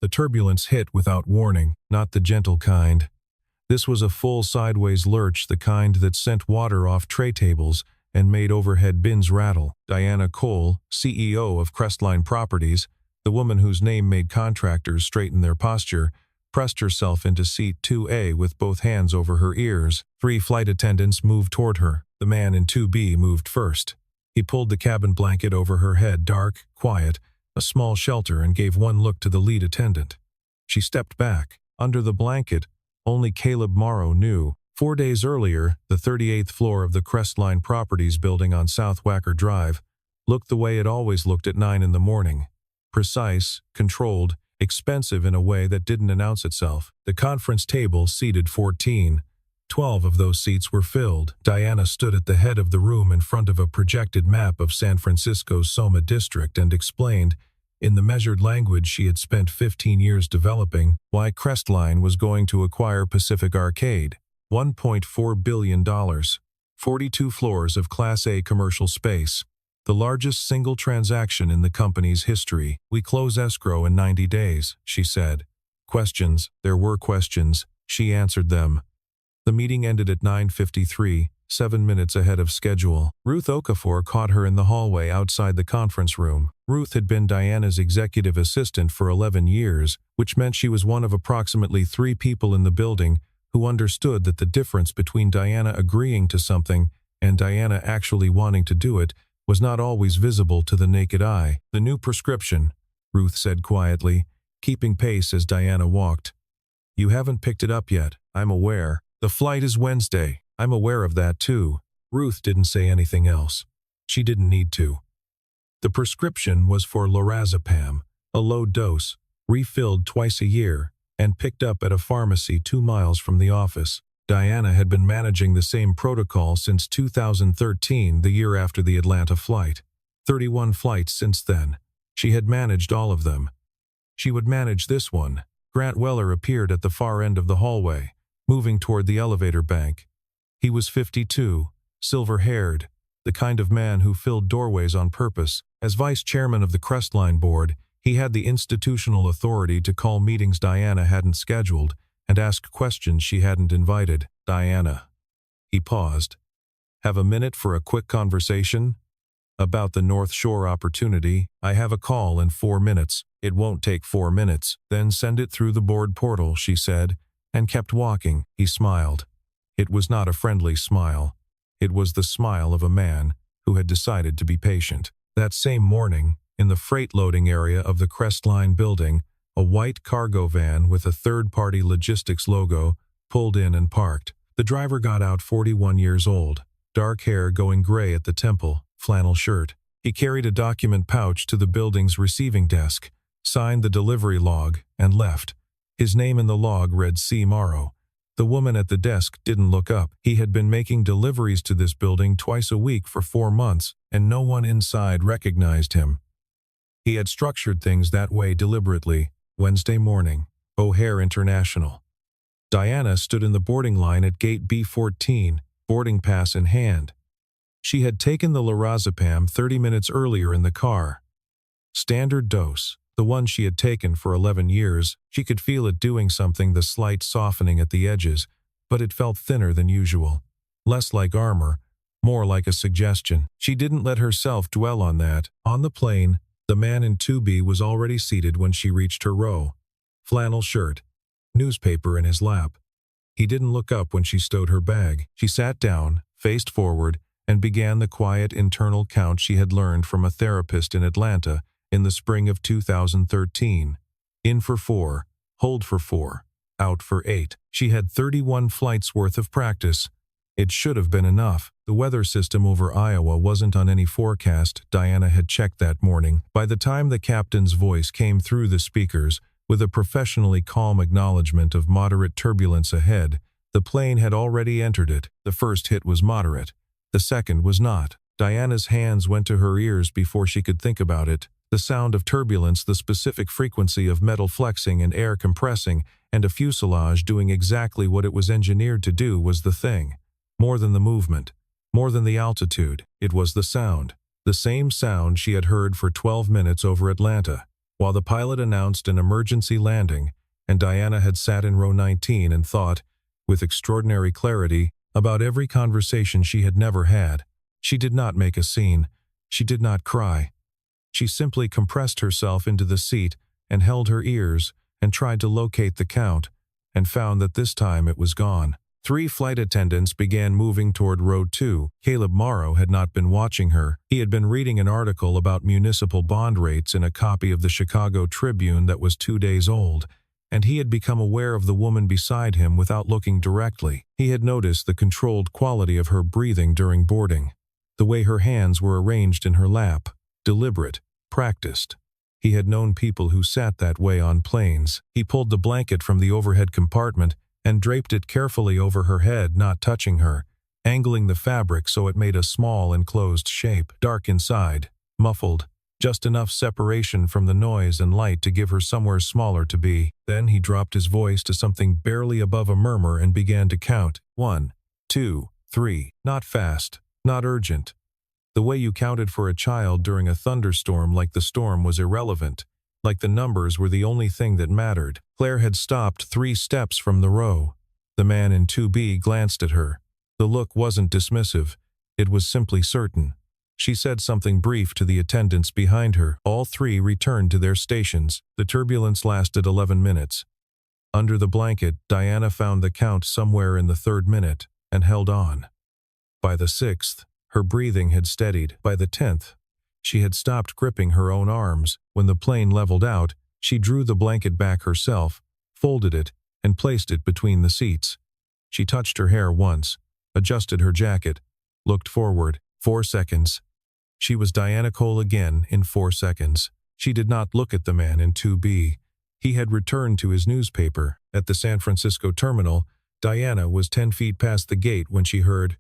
The turbulence hit without warning, not the gentle kind. This was a full sideways lurch, the kind that sent water off tray tables and made overhead bins rattle. Diana Cole, CEO of Crestline Properties, the woman whose name made contractors straighten their posture, pressed herself into seat 2A with both hands over her ears. 3 flight attendants moved toward her. The man in 2B moved first. He pulled the cabin blanket over her head, dark, quiet, a small shelter, and gave one look to the lead attendant. She stepped back. Under the blanket, only Caleb Morrow knew. 4 days earlier, the 38th floor of the Crestline Properties building on South Wacker Drive looked the way it always looked at 9 in the morning. Precise, controlled, expensive in a way that didn't announce itself. The conference table seated 14. 12 of those seats were filled. Diana stood at the head of the room in front of a projected map of San Francisco's Soma district and explained, in the measured language she had spent 15 years developing, why Crestline was going to acquire Pacific Arcade. $1.4 billion. 42 floors of Class A commercial space. The largest single transaction in the company's history. We close escrow in 90 days, she said. Questions. There were questions. She answered them. The meeting ended at 9:53, 7 minutes ahead of schedule. Ruth Okafor caught her in the hallway outside the conference room. Ruth had been Diana's executive assistant for 11 years, which meant she was one of approximately 3 people in the building who understood that the difference between Diana agreeing to something and Diana actually wanting to do it was not always visible to the naked eye. The new prescription, Ruth said quietly, keeping pace as Diana walked. You haven't picked it up yet, I'm aware. The flight is Wednesday. I'm aware of that too. Ruth didn't say anything else. She didn't need to. The prescription was for lorazepam, a low dose, refilled twice a year, and picked up at a pharmacy 2 miles from the office. Diana had been managing the same protocol since 2013, the year after the Atlanta flight. 31 flights since then. She had managed all of them. She would manage this one. Grant Weller appeared at the far end of the hallway, moving toward the elevator bank. He was 52, silver-haired, the kind of man who filled doorways on purpose. As vice chairman of the Crestline board, he had the institutional authority to call meetings Diana hadn't scheduled and ask questions she hadn't invited. Diana. He paused. Have a minute for a quick conversation? About the North Shore opportunity. I have a call in 4 minutes. It won't take 4 minutes. Then send it through the board portal, she said, and kept walking. He smiled. It was not a friendly smile. It was the smile of a man who had decided to be patient. That same morning, in the freight loading area of the Crestline building, a white cargo van with a third-party logistics logo pulled in and parked. The driver got out, 41 years old, dark hair going gray at the temple, flannel shirt. He carried a document pouch to the building's receiving desk, signed the delivery log, and left. His name in the log read C. Morrow. The woman at the desk didn't look up. He had been making deliveries to this building twice a week for 4 months, and no one inside recognized him. He had structured things that way deliberately. Wednesday morning, O'Hare International. Diana stood in the boarding line at gate B14, boarding pass in hand. She had taken the lorazepam 30 minutes earlier in the car. Standard dose, the one she had taken for 11 years. She could feel it doing something, the slight softening at the edges, but it felt thinner than usual. Less like armor, more like a suggestion. She didn't let herself dwell on that. On the plane, the man in 2B was already seated when she reached her row. Flannel shirt, newspaper in his lap. He didn't look up when she stowed her bag. She sat down, faced forward, and began the quiet internal count she had learned from a therapist in Atlanta in the spring of 2013. In for 4, hold for 4, out for 8. She had 31 flights worth of practice. It should have been enough. The weather system over Iowa wasn't on any forecast. Diana had checked that morning. By the time the captain's voice came through the speakers, with a professionally calm acknowledgement of moderate turbulence ahead, the plane had already entered it. The first hit was moderate. The second was not. Diana's hands went to her ears before she could think about it. The sound of turbulence, the specific frequency of metal flexing and air compressing, and a fuselage doing exactly what it was engineered to do was the thing. More than the movement, more than the altitude, it was the sound. The same sound she had heard for 12 minutes over Atlanta. while the pilot announced an emergency landing, and Diana had sat in row 19 and thought, with extraordinary clarity, about every conversation she had never had. She did not make a scene. She did not cry. She simply compressed herself into the seat and held her ears and tried to locate the count, and found that this time it was gone. 3 flight attendants began moving toward row 2. Caleb Morrow had not been watching her. He had been reading an article about municipal bond rates in a copy of the Chicago Tribune that was 2 days old, and he had become aware of the woman beside him without looking directly. He had noticed the controlled quality of her breathing during boarding, the way her hands were arranged in her lap, deliberate, practiced. He had known people who sat that way on planes. He pulled the blanket from the overhead compartment and draped it carefully over her head, not touching her, angling the fabric so it made a small enclosed shape, dark inside, muffled, just enough separation from the noise and light to give her somewhere smaller to be. Then he dropped his voice to something barely above a murmur and began to count. 1, 2, 3. Not fast, not urgent. The way you counted for a child during a thunderstorm, like the storm was irrelevant, like the numbers were the only thing that mattered. Claire had stopped 3 steps from the row. The man in 2B glanced at her. The look wasn't dismissive. It was simply certain. She said something brief to the attendants behind her. All 3 returned to their stations. The turbulence lasted 11 minutes. Under the blanket, Diana found the count somewhere in the 3rd minute and held on. By the 6th, her breathing had steadied. By the 10th, she had stopped gripping her own arms. When the plane leveled out, she drew the blanket back herself, folded it, and placed it between the seats. She touched her hair once, adjusted her jacket, looked forward. 4 seconds. She was Diana Cole again in 4 seconds. She did not look at the man in 2B. He had returned to his newspaper. At the San Francisco terminal, Diana was 10 feet past the gate when she heard,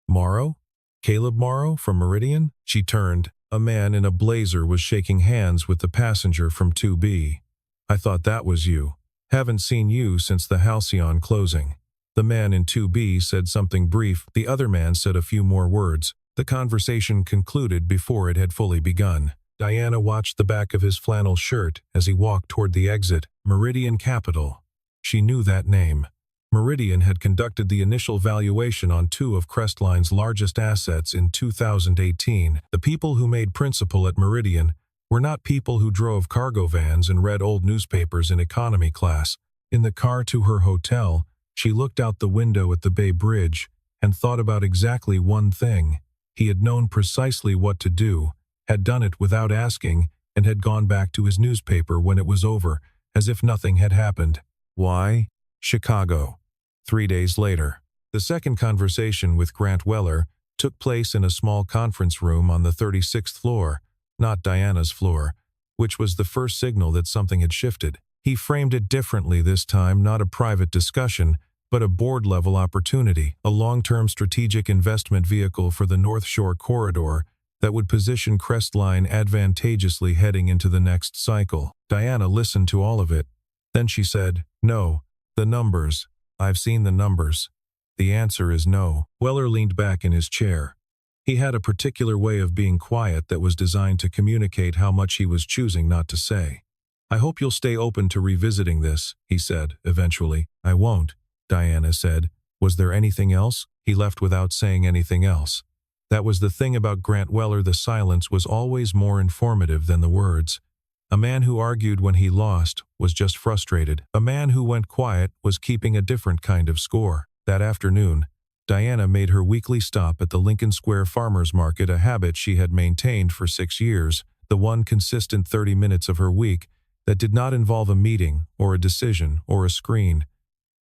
"Morrow? Caleb Morrow from Meridian?" She turned. A man in a blazer was shaking hands with the passenger from 2B. "I thought that was you. Haven't seen you since the Halcyon closing." The man in 2B said something brief. The other man said a few more words. The conversation concluded before it had fully begun. Diana watched the back of his flannel shirt as he walked toward the exit. Meridian Capital. She knew that name. Meridian had conducted the initial valuation on 2 of Crestline's largest assets in 2018. The people who made principal at Meridian were not people who drove cargo vans and read old newspapers in economy class. In the car to her hotel, she looked out the window at the Bay Bridge and thought about exactly one thing. He had known precisely what to do, had done it without asking, and had gone back to his newspaper when it was over, as if nothing had happened. Why? Chicago. 3 days later. The second conversation with Grant Weller took place in a small conference room on the 36th floor, not Diana's floor, which was the first signal that something had shifted. He framed it differently this time, not a private discussion, but a board-level opportunity, a long-term strategic investment vehicle for the North Shore corridor that would position Crestline advantageously heading into the next cycle. Diana listened to all of it. Then she said, "No, the numbers. I've seen the numbers. The answer is no." Weller leaned back in his chair. He had a particular way of being quiet that was designed to communicate how much he was choosing not to say. "I hope you'll stay open to revisiting this," he said, eventually. "I won't," Diana said. "Was there anything else?" He left without saying anything else. That was the thing about Grant Weller. The silence was always more informative than the words. A man who argued when he lost was just frustrated. A man who went quiet was keeping a different kind of score. That afternoon, Diana made her weekly stop at the Lincoln Square Farmers Market a habit she had maintained for 6 years, the one consistent 30 minutes of her week that did not involve a meeting or a decision or a screen.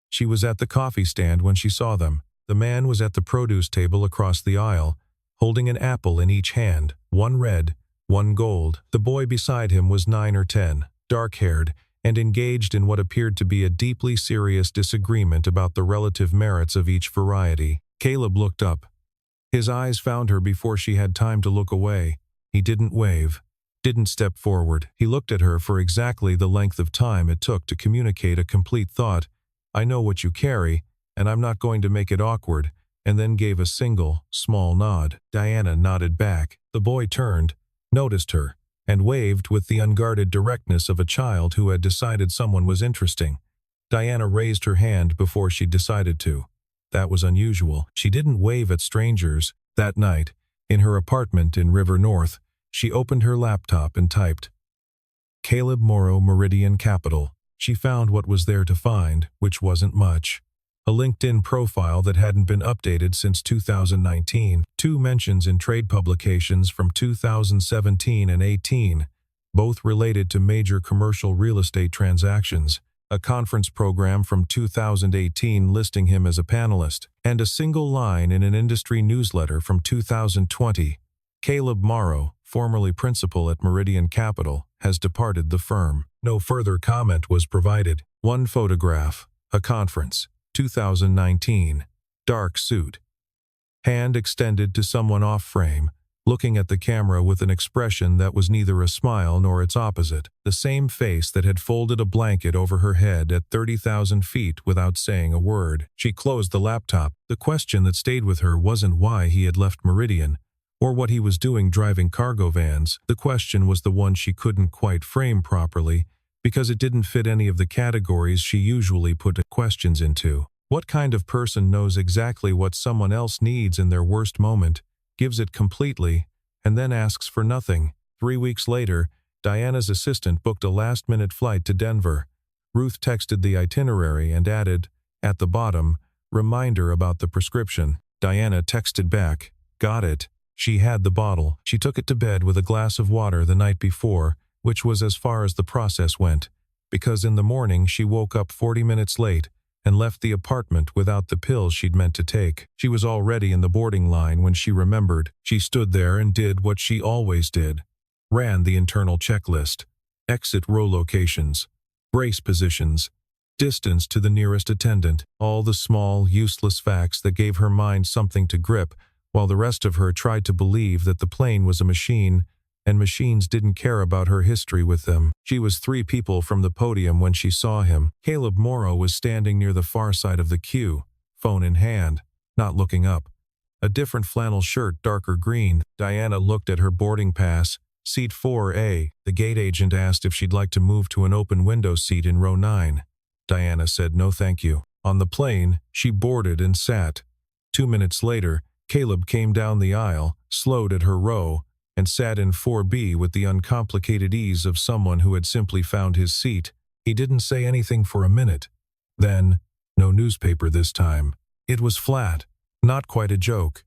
She was at the coffee stand when she saw them. The man was at the produce table across the aisle, holding an apple in each hand, one red, one gold. The boy beside him was 9 or 10, dark-haired, and engaged in what appeared to be a deeply serious disagreement about the relative merits of each variety. Caleb looked up. His eyes found her before she had time to look away. He didn't wave, didn't step forward. He looked at her for exactly the length of time it took to communicate a complete thought. "I know what you carry, and I'm not going to make it awkward," and then gave a single, small nod. Diana nodded back. The boy turned, noticed her, and waved with the unguarded directness of a child who had decided someone was interesting. Diana raised her hand before she decided to. That was unusual. She didn't wave at strangers. That night, in her apartment in River North, she opened her laptop and typed, Caleb Morrow, Meridian Capital. She found what was there to find, which wasn't much. A LinkedIn profile that hadn't been updated since 2019, 2 mentions in trade publications from 2017 and 18, both related to major commercial real estate transactions, a conference program from 2018 listing him as a panelist, and a single line in an industry newsletter from 2020. Caleb Morrow, formerly principal at Meridian Capital, has departed the firm. No further comment was provided. One photograph, a conference, 2019, dark suit. Hand extended to someone off-frame, looking at the camera with an expression that was neither a smile nor its opposite. The same face that had folded a blanket over her head at 30,000 feet without saying a word. She closed the laptop. The question that stayed with her wasn't why he had left Meridian, or what he was doing driving cargo vans. The question was the one she couldn't quite frame properly, because it didn't fit any of the categories she usually put questions into. What kind of person knows exactly what someone else needs in their worst moment, gives it completely, and then asks for nothing? 3 weeks later, Diana's assistant booked a last-minute flight to Denver. Ruth texted the itinerary and added, at the bottom, reminder about the prescription. Diana texted back, got it. She had the bottle. She took it to bed with a glass of water the night before, which was as far as the process went, because in the morning she woke up 40 minutes late and left the apartment without the pills she'd meant to take. She was already in the boarding line when she remembered. She stood there and did what she always did. Ran the internal checklist. Exit row locations. Brace positions. Distance to the nearest attendant. All the small, useless facts that gave her mind something to grip, while the rest of her tried to believe that the plane was a machine, and machines didn't care about her history with them. She was 3 people from the podium when she saw him. Caleb Morrow was standing near the far side of the queue, phone in hand, not looking up. A different flannel shirt, darker green. Diana looked at her boarding pass, seat 4A. The gate agent asked if she'd like to move to an open window seat in row 9. Diana said no thank you. On the plane, she boarded and sat. 2 minutes later, Caleb came down the aisle, slowed at her row, and sat in 4B with the uncomplicated ease of someone who had simply found his seat. He didn't say anything for a minute. Then, no newspaper this time. It was flat, not quite a joke.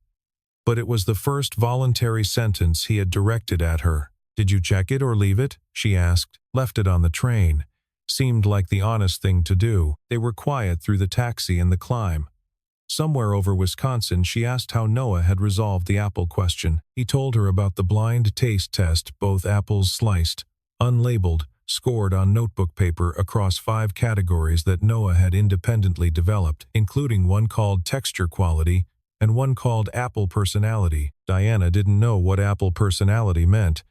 But it was the first voluntary sentence he had directed at her. Did you check it or leave it? She asked. Left it on the train. Seemed like the honest thing to do. They were quiet through the taxi and the climb. Somewhere over Wisconsin, she asked how Noah had resolved the apple question. He told her about the blind taste test, both apples sliced, unlabeled, scored on notebook paper across 5 categories that Noah had independently developed, including one called texture quality and one called apple personality. Diana didn't know what apple personality meant.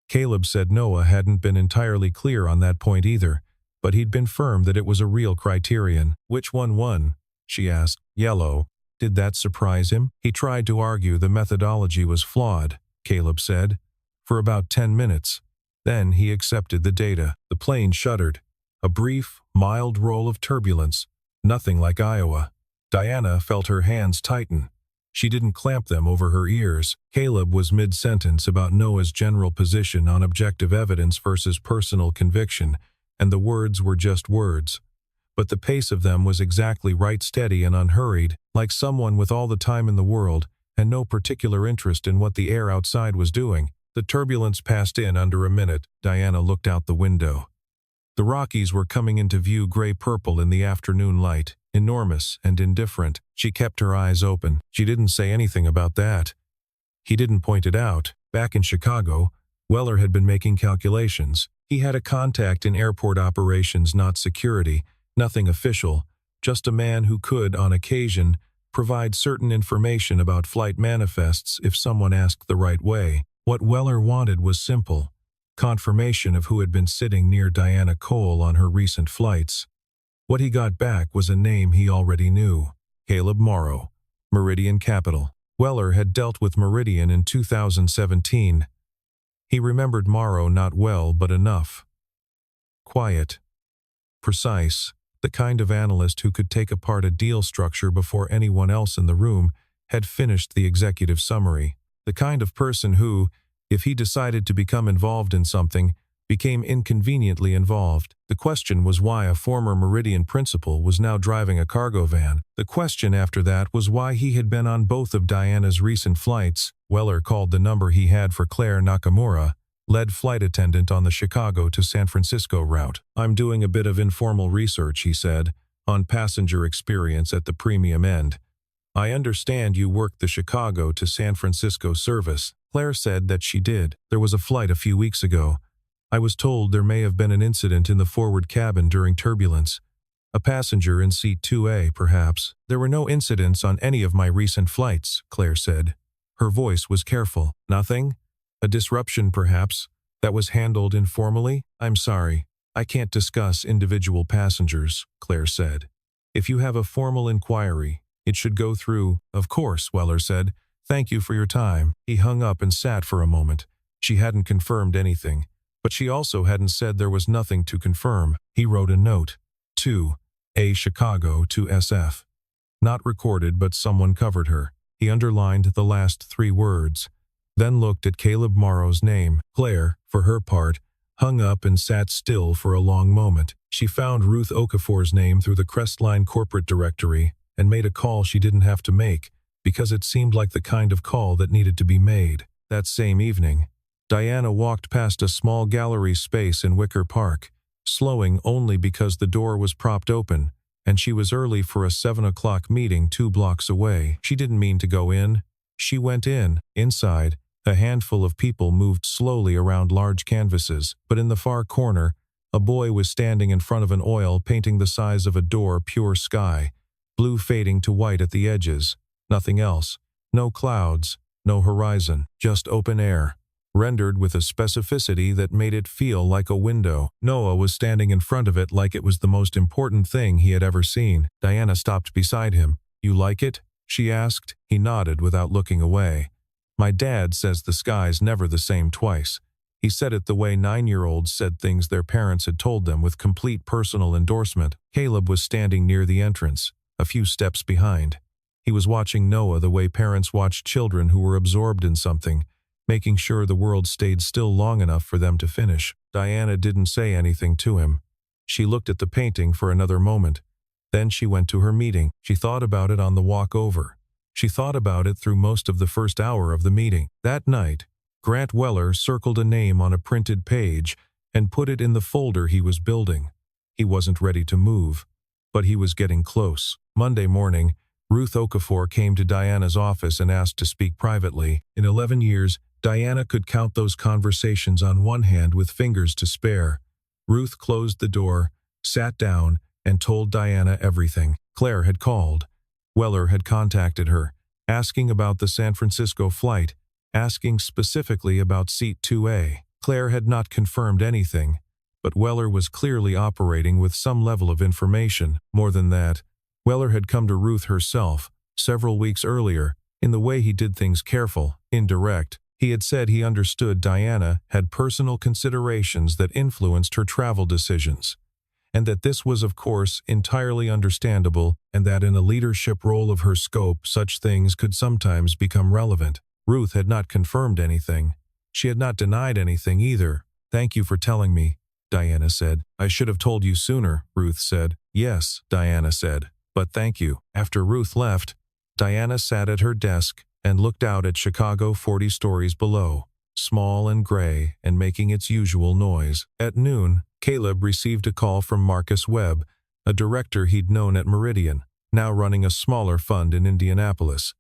Caleb said Noah hadn't been entirely clear on that point either, but he'd been firm that it was a real criterion. Which one won? She asked. Yellow. Did that surprise him? He tried to argue the methodology was flawed, Caleb said, for about 10 minutes. Then he accepted the data. The plane shuddered. A brief, mild roll of turbulence. Nothing like Iowa. Diana felt her hands tighten. She didn't clamp them over her ears. Caleb was mid-sentence about Noah's general position on objective evidence versus personal conviction, and the words were just words. But the pace of them was exactly right, steady and unhurried, like someone with all the time in the world and no particular interest in what the air outside was doing. The turbulence passed in under a minute. Diana looked out the window. The Rockies were coming into view gray-purple in the afternoon light, enormous and indifferent. She kept her eyes open. She didn't say anything about that. He didn't point it out. Back in Chicago, Weller had been making calculations. He had a contact in airport operations, not security. Nothing official, just a man who could, on occasion, provide certain information about flight manifests if someone asked the right way. What Weller wanted was simple: confirmation of who had been sitting near Diana Cole on her recent flights. What he got back was a name he already knew: Caleb Morrow, Meridian Capital. Weller had dealt with Meridian in 2017. He remembered Morrow not well but enough. Quiet. Precise. The kind of analyst who could take apart a deal structure before anyone else in the room had finished the executive summary. The kind of person who, if he decided to become involved in something, became inconveniently involved. The question was why a former Meridian principal was now driving a cargo van. The question after that was why he had been on both of Diana's recent flights. Weller called the number he had for Claire Nakamura, lead flight attendant on the Chicago to San Francisco route. "I'm doing a bit of informal research," he said, "on passenger experience at the premium end. I understand you worked the Chicago to San Francisco service." Claire said that she did. "There was a flight a few weeks ago. I was told there may have been an incident in the forward cabin during turbulence. A passenger in seat 2A, perhaps." "There were no incidents on any of my recent flights," Claire said. Her voice was careful. "Nothing? A disruption, perhaps, that was handled informally?" "I'm sorry. I can't discuss individual passengers," Claire said. "If you have a formal inquiry, it should go through." "Of course," Weller said. "Thank you for your time." He hung up and sat for a moment. She hadn't confirmed anything, but she also hadn't said there was nothing to confirm. He wrote a note. To A Chicago to SF. Not recorded, but someone covered her. He underlined the last 3 words, then looked at Caleb Morrow's name. Claire, for her part, hung up and sat still for a long moment. She found Ruth Okafor's name through the Crestline corporate directory and made a call she didn't have to make, because it seemed like the kind of call that needed to be made. That same evening, Diana walked past a small gallery space in Wicker Park, slowing only because the door was propped open, and she was early for a 7 o'clock meeting 2 blocks away. She didn't mean to go in. She went in. Inside, a handful of people moved slowly around large canvases, but in the far corner, a boy was standing in front of an oil painting the size of a door pure sky, blue fading to white at the edges. Nothing else. No clouds, no horizon, just open air, rendered with a specificity that made it feel like a window. Noah was standing in front of it like it was the most important thing he had ever seen. Diana stopped beside him. "You like it?" she asked. He nodded without looking away. "My dad says the sky's never the same twice." He said it the way 9-year-olds said things their parents had told them, with complete personal endorsement. Caleb was standing near the entrance, a few steps behind. He was watching Noah the way parents watch children who were absorbed in something, making sure the world stayed still long enough for them to finish. Diana didn't say anything to him. She looked at the painting for another moment. Then she went to her meeting. She thought about it on the walk over. She thought about it through most of the first hour of the meeting. That night, Grant Weller circled a name on a printed page and put it in the folder he was building. He wasn't ready to move, but he was getting close. Monday morning, Ruth Okafor came to Diana's office and asked to speak privately. In 11 years, Diana could count those conversations on one hand with fingers to spare. Ruth closed the door, sat down, and told Diana everything. Claire had called. Weller had contacted her, asking about the San Francisco flight, asking specifically about seat 2A. Claire had not confirmed anything, but Weller was clearly operating with some level of information. More than that, Weller had come to Ruth herself, several weeks earlier, in the way he did things careful, indirect. He had said he understood Diana had personal considerations that influenced her travel decisions, and that this was of course entirely understandable, and that in a leadership role of her scope such things could sometimes become relevant. Ruth had not confirmed anything. She had not denied anything either. "Thank you for telling me," Diana said. "I should have told you sooner," Ruth said. "Yes," Diana said, "but thank you." After Ruth left, Diana sat at her desk and looked out at Chicago 40 stories below, small and gray and making its usual noise. At noon, Caleb received a call from Marcus Webb, a director he'd known at Meridian, now running a smaller fund in Indianapolis.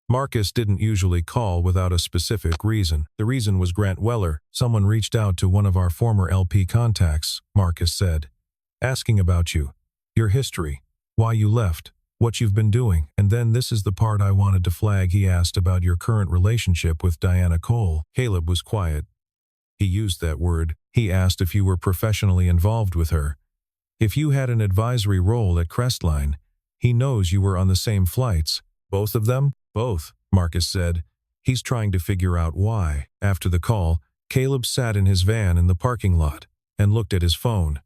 Marcus didn't usually call without a specific reason. The reason was Grant Weller. "Someone reached out to one of our former LP contacts," Marcus said, "asking about you, your history, why you left, what you've been doing. And then this is the part I wanted to flag. He asked about your current relationship with Diana Cole." Caleb was quiet. He used that word. "He asked if you were professionally involved with her. If you had an advisory role at Crestline. He knows you were on the same flights." "Both of them?" "Both," Marcus said. "He's trying to figure out why." After the call, Caleb sat in his van in the parking lot and looked at his phone.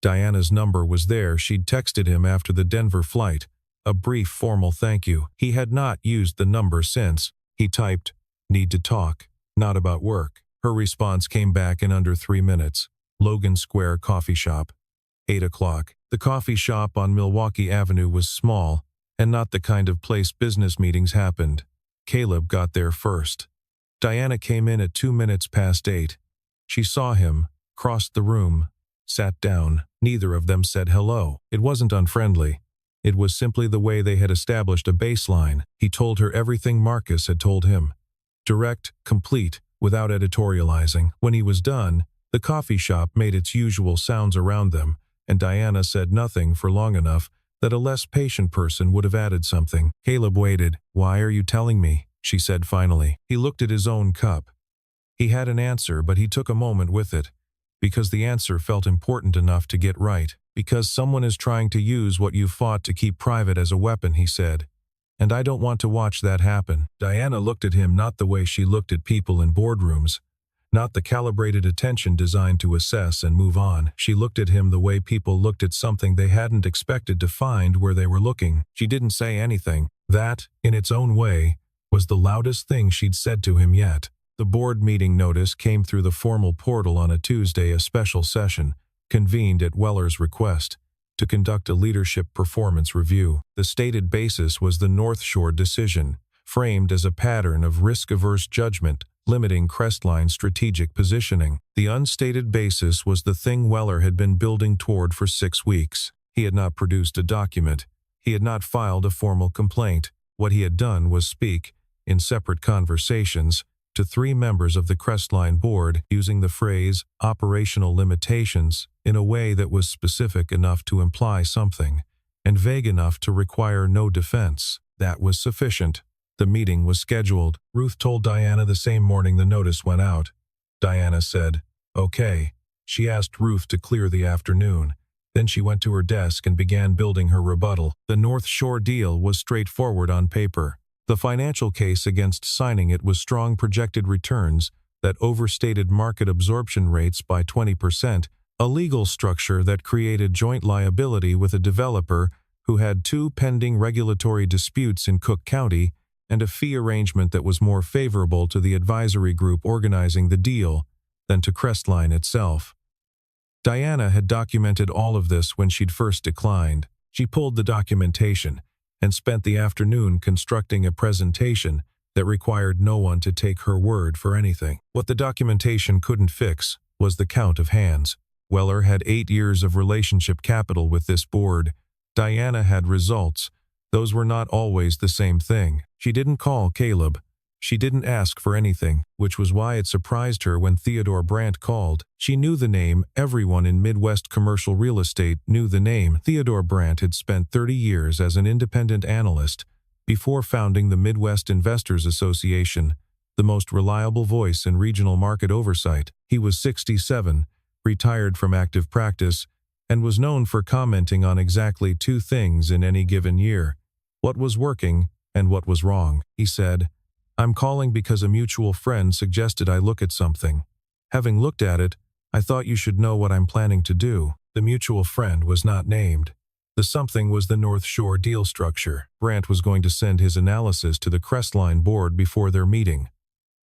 Diana's number was there. She'd texted him after the Denver flight, a brief formal thank you. He had not used the number since. He typed, "Need to talk, not about work." Her response came back in under 3 minutes. Logan Square Coffee Shop. 8 o'clock. The coffee shop on Milwaukee Avenue was small, and not the kind of place business meetings happened. Caleb got there first. Diana came in at 2 minutes past 8. She saw him, crossed the room, sat down. Neither of them said hello. It wasn't unfriendly. It was simply the way they had established a baseline. He told her everything Marcus had told him. Direct, complete, without editorializing. When he was done, the coffee shop made its usual sounds around them, and Diana said nothing for long enough that a less patient person would have added something. Caleb waited. "Why are you telling me?" she said finally. He looked at his own cup. He had an answer, but he took a moment with it. Because the answer felt important enough to get right. "Because someone is trying to use what you fought to keep private as a weapon," he said. "And I don't want to watch that happen." Diana looked at him not the way she looked at people in boardrooms. Not the calibrated attention designed to assess and move on. She looked at him the way people looked at something they hadn't expected to find where they were looking. She didn't say anything. That, in its own way, was the loudest thing she'd said to him yet. The board meeting notice came through the formal portal on a Tuesday. A special session, convened at Weller's request, to conduct a leadership performance review. The stated basis was the North Shore decision, framed as a pattern of risk-averse judgment, limiting Crestline's strategic positioning. The unstated basis was the thing Weller had been building toward for 6 weeks. He had not produced a document. He had not filed a formal complaint. What he had done was speak, in separate conversations, to 3 members of the Crestline board, using the phrase operational limitations in a way that was specific enough to imply something, and vague enough to require no defense. That was sufficient. The meeting was scheduled. Ruth told Diana the same morning the notice went out. Diana said, "Okay." She asked Ruth to clear the afternoon. Then she went to her desk and began building her rebuttal. The North Shore deal was straightforward on paper. The financial case against signing it was strong projected returns that overstated market absorption rates by 20%, a legal structure that created joint liability with a developer who had 2 pending regulatory disputes in Cook County, and a fee arrangement that was more favorable to the advisory group organizing the deal than to Crestline itself. Diana had documented all of this when she'd first declined. She pulled the documentation and spent the afternoon constructing a presentation that required no one to take her word for anything. What the documentation couldn't fix was the count of hands. Weller had 8 years of relationship capital with this board. Diana had results. Those were not always the same thing. She didn't call Caleb. She didn't ask for anything, which was why it surprised her when Theodore Brandt called. She knew the name. Everyone in Midwest commercial real estate knew the name. Theodore Brandt had spent 30 years as an independent analyst before founding the Midwest Investors Association, the most reliable voice in regional market oversight. He was 67, retired from active practice, and was known for commenting on exactly 2 things in any given year: what was working and what was wrong. He said, "I'm calling because a mutual friend suggested I look at something. Having looked at it, I thought you should know what I'm planning to do." The mutual friend was not named. The something was the North Shore deal structure. Brandt was going to send his analysis to the Crestline board before their meeting.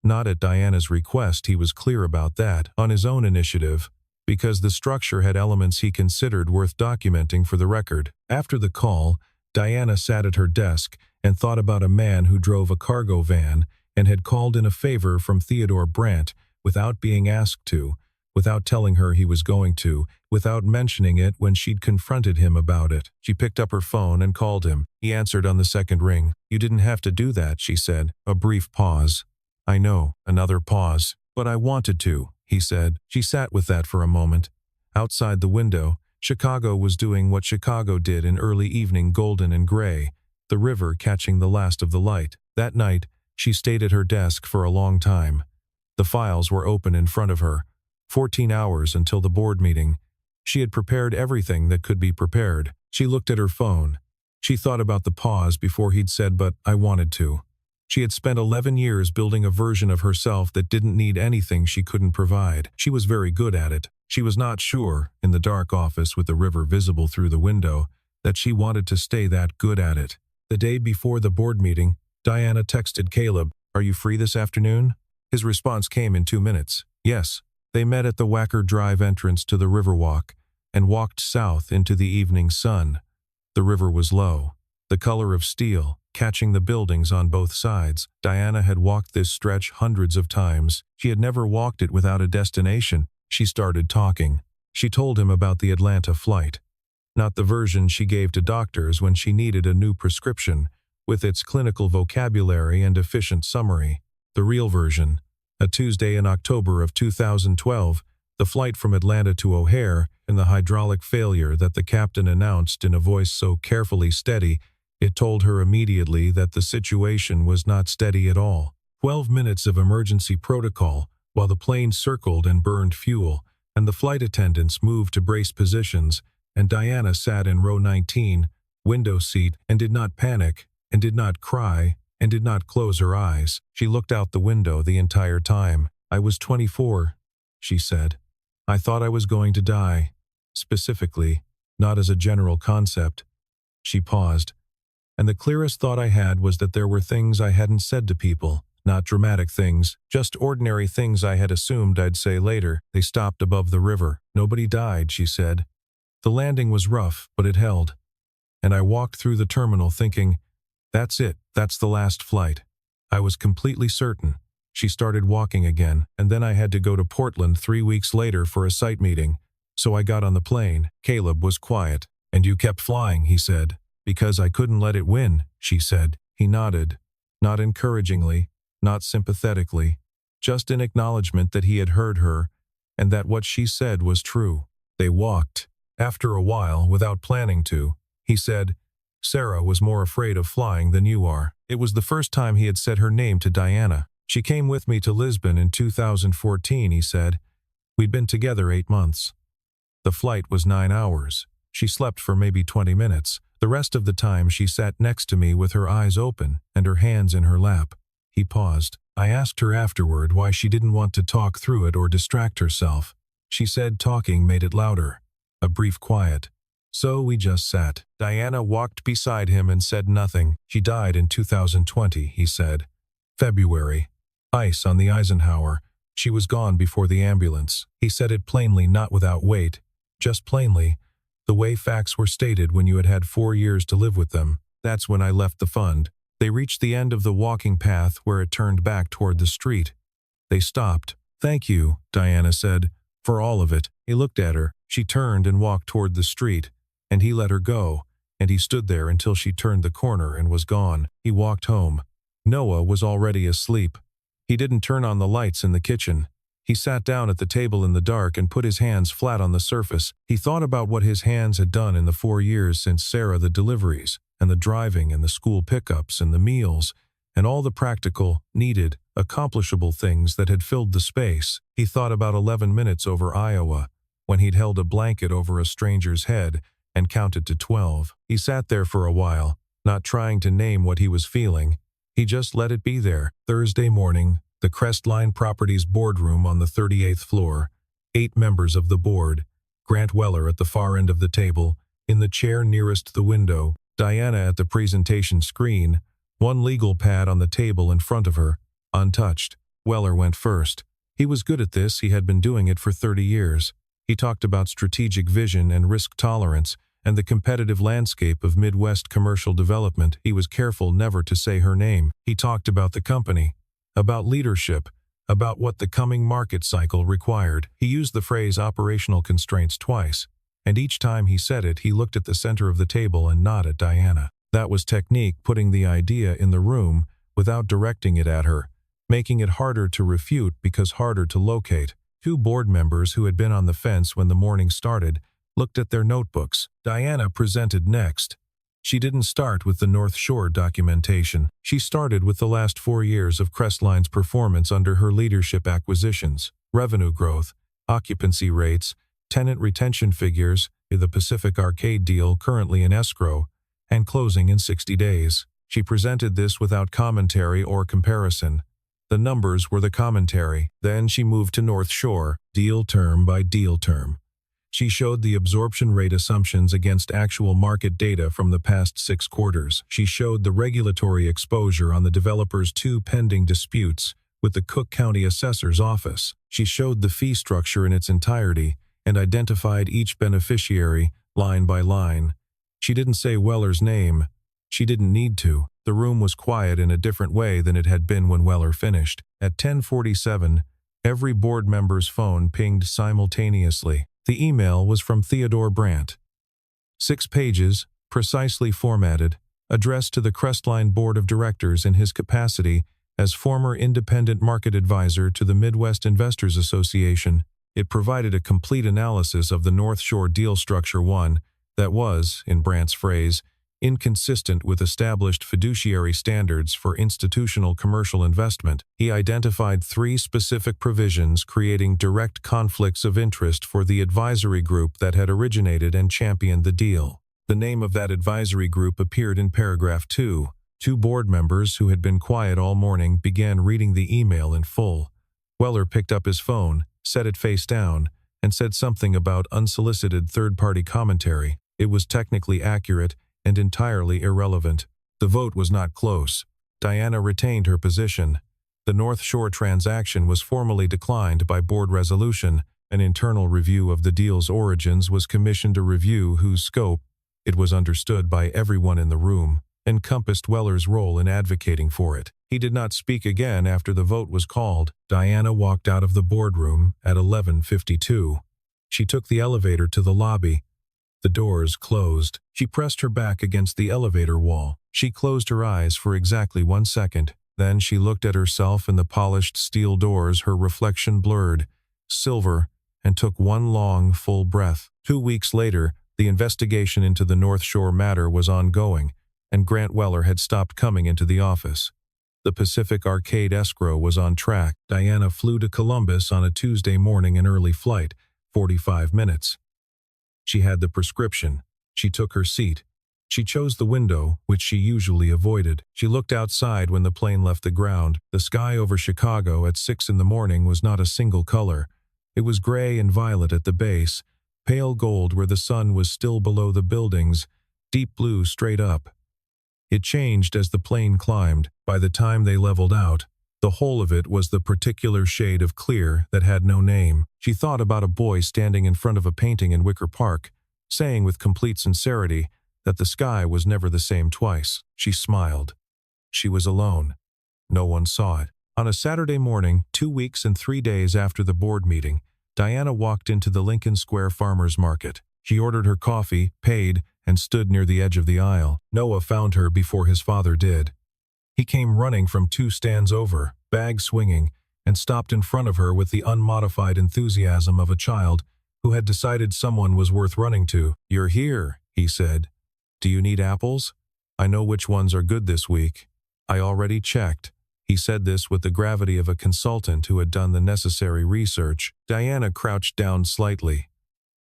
Not at Diana's request, he was clear about that, on his own initiative, because the structure had elements he considered worth documenting for the record. After the call, Diana sat at her desk and thought about a man who drove a cargo van and had called in a favor from Theodore Brandt without being asked to, without telling her he was going to, without mentioning it when she'd confronted him about it. She picked up her phone and called him. He answered on the second ring. "You didn't have to do that," she said. A brief pause. "I know." Another pause. "But I wanted to," he said. She sat with that for a moment. Outside the window, Chicago was doing what Chicago did in early evening, golden and gray, the river catching the last of the light. That night, she stayed at her desk for a long time. The files were open in front of her. 14 hours until the board meeting. She had prepared everything that could be prepared. She looked at her phone. She thought about the pause before he'd said, "But I wanted to." She had spent 11 years building a version of herself that didn't need anything she couldn't provide. She was very good at it. She was not sure, in the dark office with the river visible through the window, that she wanted to stay that good at it. The day before the board meeting, Diana texted Caleb, "Are you free this afternoon?" His response came in 2 minutes. Yes. They met at the Wacker Drive entrance to the Riverwalk and walked south into the evening sun. The river was low, the color of steel, catching the buildings on both sides. Diana had walked this stretch hundreds of times. She had never walked it without a destination. She started talking. She told him about the Atlanta flight. Not the version she gave to doctors when she needed a new prescription, with its clinical vocabulary and efficient summary. The real version. A Tuesday in October of 2012, the flight from Atlanta to O'Hare, and the hydraulic failure that the captain announced in a voice so carefully steady, it told her immediately that the situation was not steady at all. 12 minutes of emergency protocol, while the plane circled and burned fuel, and the flight attendants moved to brace positions, and Diana sat in row 19, window seat, and did not panic, and did not cry, and did not close her eyes. She looked out the window the entire time. "I was 24, she said. "I thought I was going to die. Specifically, not as a general concept." She paused. "And the clearest thought I had was that there were things I hadn't said to people. Not dramatic things, just ordinary things I had assumed I'd say later." They stopped above the river. "Nobody died," she said. "The landing was rough, but it held. And I walked through the terminal thinking, that's it, that's the last flight. I was completely certain." She started walking again, "And then I had to go to Portland 3 weeks later for a site meeting. So I got on the plane." Caleb was quiet. "And you kept flying," he said. "Because I couldn't let it win," she said. He nodded. Not encouragingly, not sympathetically, just in acknowledgement that he had heard her, and that what she said was true. They walked. After a while, without planning to, he said, "Sarah was more afraid of flying than you are." It was the first time he had said her name to Diana. "She came with me to Lisbon in 2014, he said. "We'd been together 8 months. The flight was 9 hours. She slept for maybe 20 minutes. The rest of the time she sat next to me with her eyes open and her hands in her lap." He paused. "I asked her afterward why she didn't want to talk through it or distract herself. She said talking made it louder." A brief quiet. "So we just sat." Diana walked beside him and said nothing. "She died in 2020, he said. "February. Ice on the Eisenhower. She was gone before the ambulance." He said it plainly, not without weight. Just plainly, the way facts were stated when you had had 4 years to live with them. "That's when I left the fund." They reached the end of the walking path where it turned back toward the street. They stopped. "Thank you," Diana said, "for all of it." He looked at her. She turned and walked toward the street, and he let her go, and he stood there until she turned the corner and was gone. He walked home. Noah was already asleep. He didn't turn on the lights in the kitchen. He sat down at the table in the dark and put his hands flat on the surface. He thought about what his hands had done in the 4 years since Sarah, the deliveries, and the driving and the school pickups and the meals, and all the practical, needed, accomplishable things that had filled the space. He thought about 11 minutes over Iowa, when he'd held a blanket over a stranger's head and counted to 12. He sat there for a while, not trying to name what he was feeling. He just let it be there. Thursday morning, the Crestline Properties boardroom on the 38th floor. 8 members of the board. Grant Weller at the far end of the table, in the chair nearest the window. Diana at the presentation screen, one legal pad on the table in front of her, untouched. Weller went first. He was good at this. He had been doing it for 30 years. He talked about strategic vision and risk tolerance, and the competitive landscape of Midwest commercial development. He was careful never to say her name. He talked about the company, about leadership, about what the coming market cycle required. He used the phrase operational constraints twice, and each time he said it, he looked at the center of the table and not at Diana. That was technique, putting the idea in the room without directing it at her, making it harder to refute because harder to locate. 2 board members who had been on the fence when the morning started looked at their notebooks. Diana presented next. She didn't start with the North Shore documentation. She started with the last 4 years of Crestline's performance under her leadership: acquisitions, revenue growth, occupancy rates, tenant retention figures, the Pacific Arcade deal currently in escrow, and closing in 60 days. She presented this without commentary or comparison. The numbers were the commentary. Then she moved to North Shore, deal term by deal term. She showed the absorption rate assumptions against actual market data from the past 6 quarters. She showed the regulatory exposure on the developer's 2 pending disputes with the Cook County Assessor's Office. She showed the fee structure in its entirety and identified each beneficiary, line by line. She didn't say Weller's name. She didn't need to. The room was quiet in a different way than it had been when Weller finished. At 10:47, every board member's phone pinged simultaneously. The email was from Theodore Brandt. 6 pages, precisely formatted, addressed to the Crestline Board of Directors in his capacity as former independent market advisor to the Midwest Investors Association. It provided a complete analysis of the North Shore deal structure, one that was, in Brandt's phrase, inconsistent with established fiduciary standards for institutional commercial investment. He identified 3 specific provisions creating direct conflicts of interest for the advisory group that had originated and championed the deal. The name of that advisory group appeared in paragraph 2. 2 board members who had been quiet all morning began reading the email in full. Weller picked up his phone, set it face down, and said something about unsolicited third-party commentary. It was technically accurate and entirely irrelevant. The vote was not close. Diana retained her position. The North Shore transaction was formally declined by board resolution. An internal review of the deal's origins was commissioned, a review whose scope, it was understood by everyone in the room, encompassed Weller's role in advocating for it. He did not speak again after the vote was called. Diana walked out of the boardroom at 11:52. She took the elevator to the lobby. The doors closed. She pressed her back against the elevator wall. She closed her eyes for exactly 1 second. Then she looked at herself in the polished steel doors, her reflection blurred, silver, and took one long, full breath. 2 weeks later, the investigation into the North Shore matter was ongoing, and Grant Weller had stopped coming into the office. The Pacific Arcade escrow was on track. Diana flew to Columbus on a Tuesday morning, an early flight, 45 minutes. She had the prescription. She took her seat. She chose the window, which she usually avoided. She looked outside when the plane left the ground. The sky over Chicago at 6 in the morning was not a single color. It was gray and violet at the base, pale gold where the sun was still below the buildings, deep blue straight up. It changed as the plane climbed. By the time they leveled out, the whole of it was the particular shade of clear that had no name. She thought about a boy standing in front of a painting in Wicker Park, saying with complete sincerity that the sky was never the same twice. She smiled. She was alone. No one saw it. On a Saturday morning, 2 weeks and 3 days after the board meeting, Diana walked into the Lincoln Square Farmers Market. She ordered her coffee, paid, and stood near the edge of the aisle. Noah found her before his father did. He came running from 2 stands over, bag swinging, and stopped in front of her with the unmodified enthusiasm of a child who had decided someone was worth running to. "You're here," he said. "Do you need apples? I know which ones are good this week. I already checked." He said this with the gravity of a consultant who had done the necessary research. Diana crouched down slightly.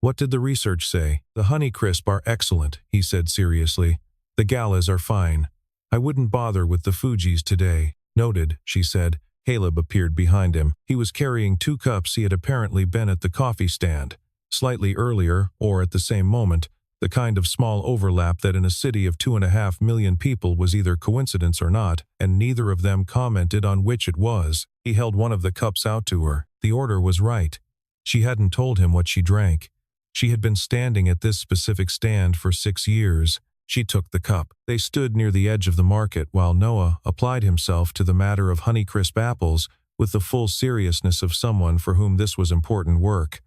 "What did the research say?" "The Honeycrisp are excellent," he said seriously. "The Galas are fine. I wouldn't bother with the Fujis today." "Noted," she said. Caleb appeared behind him. He was carrying 2 cups. He had apparently been at the coffee stand. Slightly earlier, or at the same moment, the kind of small overlap that in a city of 2.5 million people was either coincidence or not, and neither of them commented on which it was. He held one of the cups out to her. The order was right. She hadn't told him what she drank. She had been standing at this specific stand for 6 years. She took the cup. They stood near the edge of the market while Noah applied himself to the matter of Honeycrisp apples with the full seriousness of someone for whom this was important work.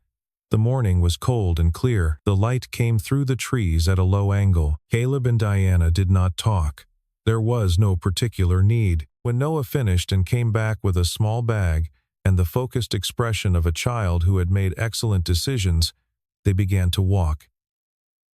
The morning was cold and clear. The light came through the trees at a low angle. Caleb and Diana did not talk. There was no particular need. When Noah finished and came back with a small bag and the focused expression of a child who had made excellent decisions, they began to walk.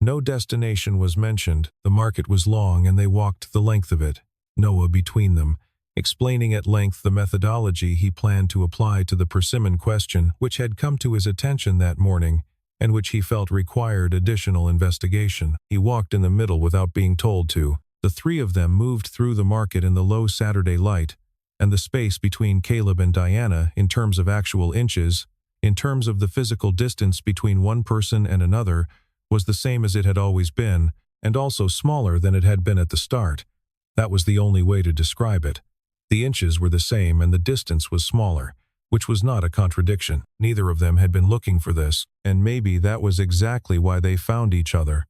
No destination was mentioned. The market was long and they walked the length of it, Noah between them, explaining at length the methodology he planned to apply to the persimmon question which had come to his attention that morning and which he felt required additional investigation. He walked in the middle without being told to. The three of them moved through the market in the low Saturday light, and the space between Caleb and Diana, in terms of actual inches, in terms of the physical distance between one person and another, was the same as it had always been, and also smaller than it had been at the start. That was the only way to describe it. The inches were the same and the distance was smaller, which was not a contradiction. Neither of them had been looking for this, and maybe that was exactly why they found each other.